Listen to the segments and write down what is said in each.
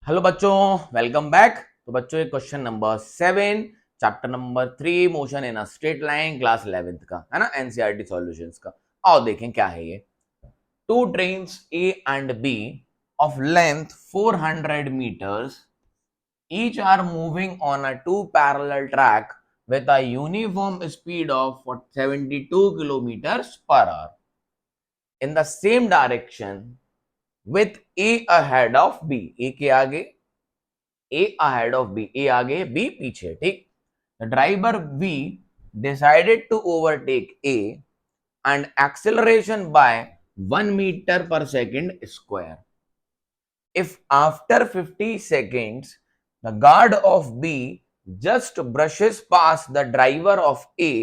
Hello बच्चों, welcome back. तो बच्चों ये question number 7 chapter number 3 motion in a straight line class 11th का है ना, एनसीईआरटी सॉल्यूशंस का। आओ देखें क्या है ये। Two trains A and B of length 400 meters each are moving on a two parallel track with a uniform speed of 72 kilometers per hour in the same direction with A ahead of B। A के आगे, A ahead of B, A आगे B पीछे, ठीक। The driver B decided to overtake A and acceleration by 1 meter per second square. If after 50 seconds the guard of B just brushes past the driver of A,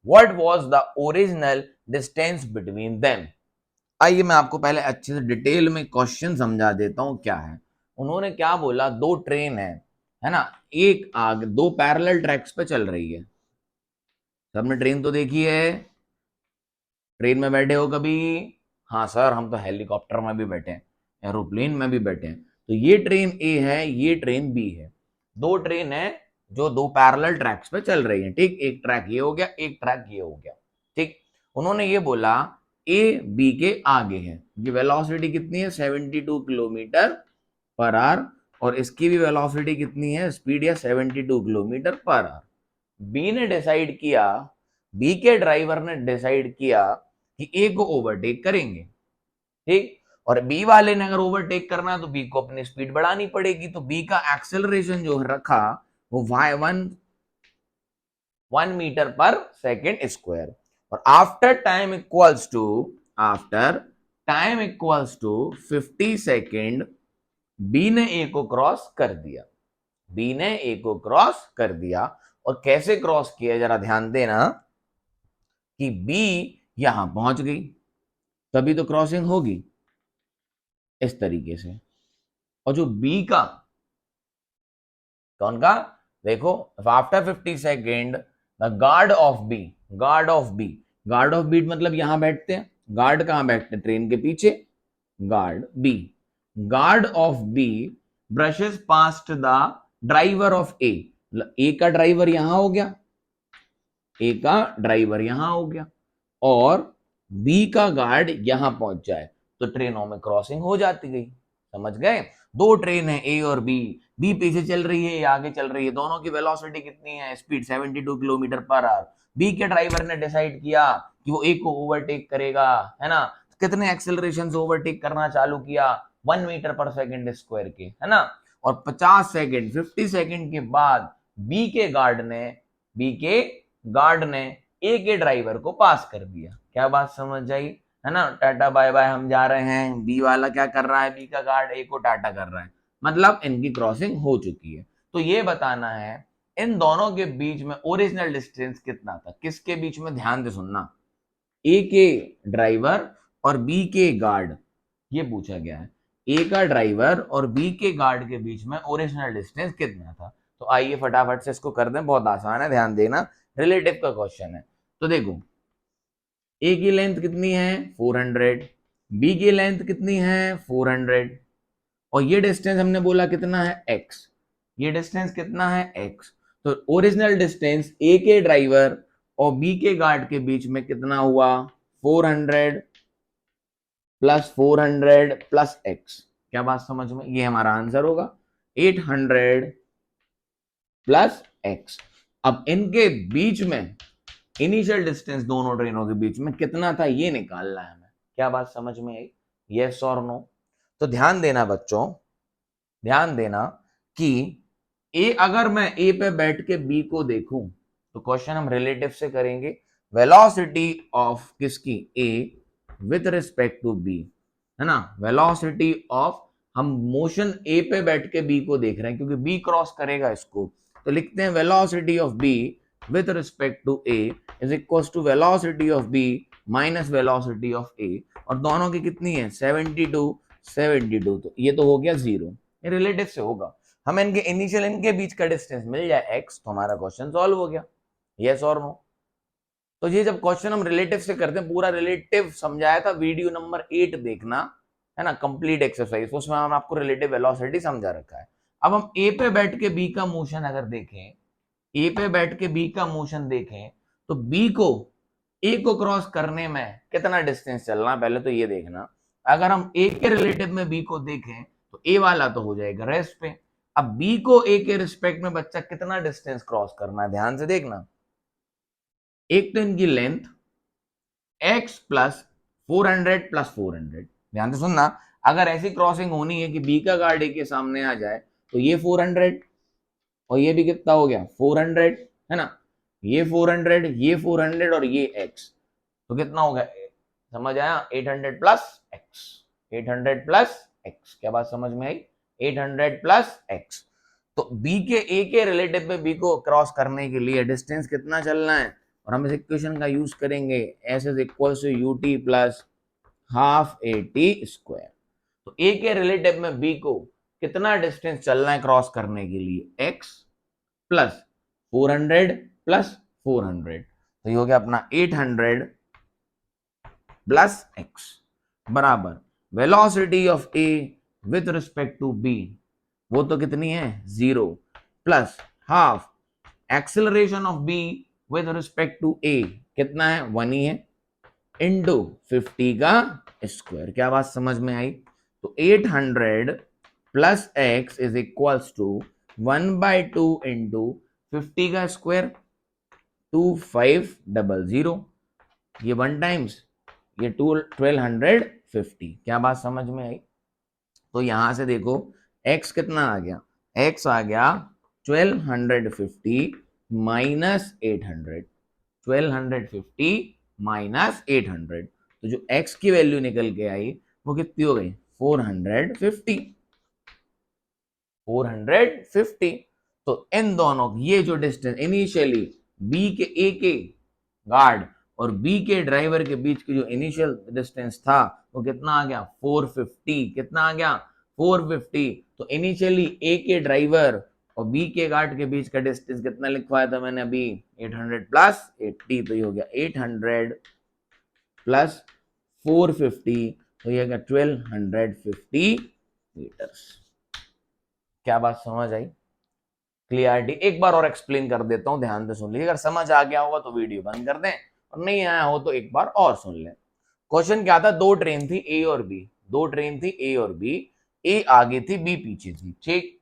what was the original distance between them? आइए मैं आपको पहले अच्छे से detail में question समझा देता हूं क्या है। उन्होंने क्या बोला, दो ट्रेन है ना, एक आगे दो पैरेलल ट्रैक्स पे चल रही है। सबने ट्रेन तो देखी है, ट्रेन में बैठे हो कभी? हाँ सर, हम तो हेलीकॉप्टर में भी बैठे हैं, एरोप्लेन में भी बैठे हैं। तो ये ट्रेन ए है, ये ट्रेन बी है। दो ट्रेन है जो दो पैरेलल ट्रैक्स पे चल रही है, ठीक। एक ट्रैक ये हो गया, एक ट्रैक ये हो गया, ठीक। उन्होंने ये बोला ए बी के आगे है, ये वेलोसिटी कितनी है 72 किलोमीटर पर आवर, और इसकी भी वेलोसिटी कितनी है, स्पीड या 72 किलोमीटर पर आवर। बी ने डिसाइड किया, बी के ड्राइवर ने डिसाइड किया कि ए को ओवरटेक करेंगे, ठीक। और बी वाले ने अगर ओवरटेक करना है तो बी को अपनी स्पीड बढ़ानी पड़ेगी। तो बी का एक्सेलरेशन जो रखा वो one metre per second square. और after time equals to 50 second B ने ए को क्रॉस कर दिया, बी ने ए को क्रॉस कर दिया। और कैसे क्रॉस किया, जरा ध्यान देना कि बी यहां पहुंच गई, तभी तो क्रॉसिंग होगी इस तरीके से। और जो बी का, कौन का, देखो, after 50 second the guard of B, guard of B, guard of B मतलब यहां बैठते हैं। गार्ड कहां बैठते हैं, ट्रेन के पीछे। Guard B, guard of B brushes past the driver of A, A का ड्राइवर यहां हो गया, ए का ड्राइवर यहां हो गया, और बी का गार्ड यहां पहुंच जाए तो ट्रेनों में क्रॉसिंग हो जाती गई। समझ गए? दो ट्रेन है ए और बी, बी पीछे चल रही है, ए आगे चल रही है, दोनों की वेलोसिटी कितनी है, speed 72 kilometre per hour. B के ड्राइवर ने डिसाइड किया कि वो ए को ओवरटेक करेगा, है ना। कितने एक्सेलरेशन से ओवरटेक करना चालू किया, 1 मीटर पर सेकंड स्क्वायर के, है ना। और 50 सेकंड के बाद बी के गार्ड ने, बी के गार्ड ने ए के ड्राइवर को पास कर दिया। क्या बात समझ आई, है ना। टाटा बाय बाय, हम जा रहे हैं, बी वाला क्या कर रहा है, बी का गार्ड ए को टाटा कर रहा है, मतलब इनकी क्रॉसिंग हो चुकी है। तो ये बताना है इन दोनों के बीच में ओरिजिनल डिस्टेंस कितना था, किसके बीच में, ध्यान से सुनना, ए के ड्राइवर और बी के गार्ड, ये पूछा गया है। ए का ड्राइवर और बी के गार्ड के बीच में ओरिजिनल डिस्टेंस कितना था। तो आइए फटाफट से इसको कर दें, बहुत आसान है, ध्यान देना, रिलेटिव का क्वेश्चन है। तो देखो, ए की लेंथ कितनी है 400, बी की लेंथ कितनी है 400, और ये डिस्टेंस हमने बोला कितना है x, ये डिस्टेंस कितना है x। तो ओरिजिनल डिस्टेंस ए के ड्राइवर और बी के गार्ड के बीच में कितना हुआ, 400 प्लस 400 प्लस x। क्या बात समझ में, ये हमारा आंसर होगा 800 प्लस x। अब इनके बीच में इनिशियल डिस्टेंस दोनों ट्रेनों के बीच में कितना था ये निकालना है हमें। क्या बात समझ में आई, यस और नो। तो ध्यान देना बच्चों, ध्यान देना कि ए, अगर मैं ए पे बैठ के बी को देखूं तो क्वेश्चन हम रिलेटिव से करेंगे। वेलोसिटी ऑफ किसकी, ए विथ रिस्पेक्ट टू बी, है ना। वेलोसिटी ऑफ, हम मोशन ए पे बैठ के बी को देख रहे हैं क्योंकि बी क्रॉस करेगा इसको, तो लिखते हैं velocity of B with respect to A is equals to velocity of B minus velocity of A, और दोनों की कितनी है 72, तो ये तो हो गया 0, ये रिलेटिव से होगा। हम इनके इनिशियल, इनके बीच का डिस्टेंस मिल जाए x तो हमारा क्वेश्चन सॉल्व हो गया, यस और नो। तो ये जब क्वेश्चन हम रिलेटिव से करते हैं, पूरा रिलेटिव समझाया था, वीडियो नंबर 8 देखना, है ना, कंप्लीट एक्सरसाइज, उसमें हम आपको रिलेटिव वेलोसिटी समझा रखा है। अब हम ए पे बैठ के बी का मोशन अगर देखें, ए पे बैठ के बी का मोशन देखें, तो बी को ए को क्रॉस करने में कितना डिस्टेंस चलना, पहले तो ये देखना। अगर हम ए के रिलेटिव में बी को देखें तो ए वाला तो हो जाएगा रेस्ट पे। अब बी को ए के रिस्पेक्ट में बच्चा कितना डिस्टेंस क्रॉस करना है, ध्यान से देखना। एक तो इनकी लेंथ x प्लस 400 प्लस 400, ध्यान से सुनना। अगर ऐसी क्रॉसिंग होनी है कि बी का गार्ड ए के सामने आ जाए तो ये 400 और ये भी कितना हो गया 400, है ना, ये 400, ये 400 और ये x, तो कितना हो गया, समझ आया, 800 प्लस x, 800 प्लस x, क्या बात समझ में आई, 800 प्लस x। तो b के a के रिलेटिव में b को क्रॉस करने के लिए डिस्टेंस कितना चलना है, और हम इस इक्वेशन का यूज करेंगे, s is equal to ut plus half at square. तो a के रिलेटिव में b को कितना डिस्टेंस चलना है क्रॉस करने के लिए, x प्लस 400 प्लस 400, तो ये हो गया अपना 800 प्लस x बराबर velocity of a with respect to b, वो तो कितनी है 0, plus half acceleration of b with respect to a, कितना है 1 ही है, इंटू 50 का स्क्वायर, क्या बात समझ में आई। तो 800 plus x is equals to 1/2 into 50 का स्क्वायर 2500, ये 1 टाइम्स ये 1250, क्या बात समझ में आई। तो यहां से देखो x कितना आ गया, x आ गया 1250 माइनस 800, 1250 माइनस 800, तो जो x की वैल्यू निकल के आई वो कितनी हो गई 450, 450। तो इन दोनों ये जो डिस्टेंस इनिशियली बी के ए के गार्ड और बी के ड्राइवर के बीच की जो इनिशियल डिस्टेंस था वो कितना आ गया 450, कितना आ गया 450। तो इनिशियली ए के ड्राइवर और बी के गार्ड के बीच का डिस्टेंस कितना लिखवाया था मैंने अभी 800 प्लस 80, तो ये हो गया 800 प्लस 450, तो ये हो गया 1250 मीटर्स। क्या बात समझ आई, क्लियरिटी एक बार और एक्सप्लेन कर देता हूं, ध्यान से सुन लीजिए, अगर समझ आ गया होगा तो वीडियो बंद कर दें और नहीं आया हो तो एक बार और सुन लें। क्वेश्चन क्या था, दो ट्रेन थी ए और बी, दो ट्रेन थी ए और बी, ए आगे थी बी पीछे थी, ठीक,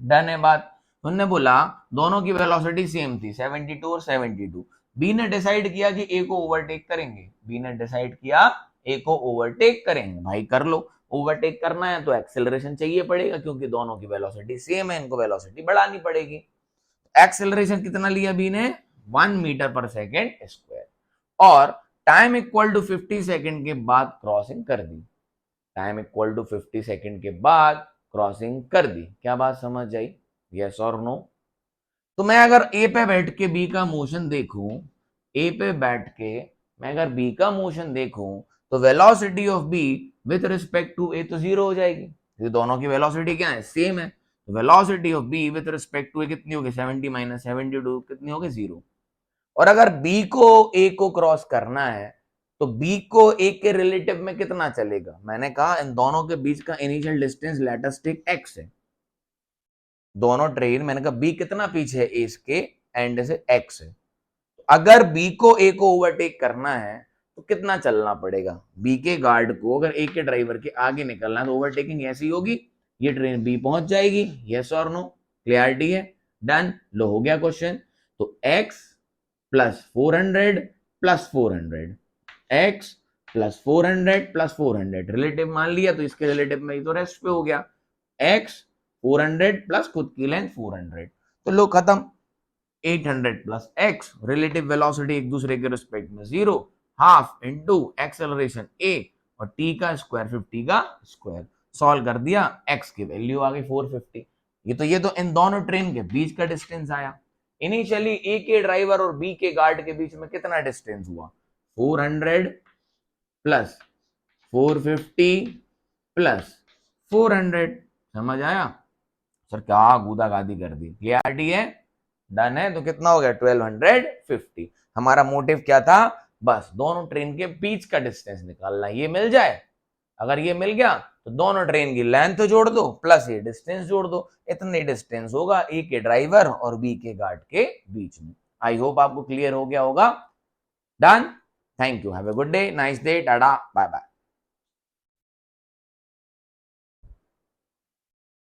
डन है बात। उन्होंने बोला दोनों की वेलोसिटी सेम थी 72 और 72, बी ने डिसाइड किया कि ए को ओवरटेक करेंगे, बी ने डिसाइड किया ए को ओवरटेक करेंगे, भाई कर लो, ओवरटेक करना है तो एक्सेलरेशन चाहिए पड़ेगा क्योंकि दोनों की वेलोसिटी सेम है, इनको वेलोसिटी बढ़ानी पड़ेगी। एक्सेलरेशन कितना लिया बी ने 1 मीटर पर सेकेंड स्क्वायर, और टाइम इक्वल टू 50 सेकेंड के बाद क्रॉसिंग कर दी, टाइम इक्वल टू 50 सेकेंड के बाद क्रॉसिंग कर दी, क्या बात समझ आई, यस और नो। तो मैं अगर ए पे बैठ के बी का मोशन देखूं, ए पे बैठ के मैं अगर बी का मोशन देखूं तो velocity of B with respect to A तो 0 हो जाएगी, ये दोनों की वेलोसिटी क्या है सेम है, तो velocity of B with respect to A कितनी होगी 70 माइनस 72, कितनी होगी 0। और अगर बी को ए को क्रॉस करना है तो बी को ए के रिलेटिव में कितना चलेगा, मैंने कहा इन दोनों के बीच का initial distance let us take x है, दोनों ट्रेन, मैंने कहा बी कितना पीछे है इसके एंड से x है, अगर बी को ए को ओवरटेक करना है तो कितना चलना पड़ेगा, बी के गार्ड को अगर ए के ड्राइवर के आगे निकलना है तो ओवरटेकिंग ऐसी होगी, ये ट्रेन बी पहुंच जाएगी, यस और नो, क्लियरिटी है, डन, लो हो गया क्वेश्चन। तो x plus 400 plus 400, x plus 400 plus 400 relative मान लिया तो इसके रिलेटिव में तो रेस्ट पे हो गया, x 400 प्लस खुद की लेंथ 400, तो लो खत्म, 800 प्लस x, रिलेटिव वेलोसिटी एक दूसरे के रिस्पेक्ट में 0, हाफ इनटू एक्सेलरेशन a और t का स्क्वायर 50 का स्क्वायर, सॉल्व कर दिया, x की वैल्यू आ गई 450। ये तो इन दोनों ट्रेन के बीच का डिस्टेंस आया, इनिशियली ए के ड्राइवर और बी के गार्ड के बीच में कितना डिस्टेंस हुआ 400 प्लस 450 प्लस 400, समझ आया सर, क्या गूदा गादी कर दी, क्लियरिटी है, डन है। तो कितना हो गया 1250, हमारा मोटिव क्या था, बस दोनों ट्रेन के बीच का डिस्टेंस निकालना, ये मिल जाए अगर ये मिल गया तो दोनों ट्रेन की लेंथ जोड़ दो प्लस ये डिस्टेंस जोड़ दो, इतनी डिस्टेंस होगा ए के ड्राइवर और बी के गार्ड के बीच में। आई होप आपको क्लियर हो गया होगा। Done, thank you, have a good day, nice day, tata, bye bye.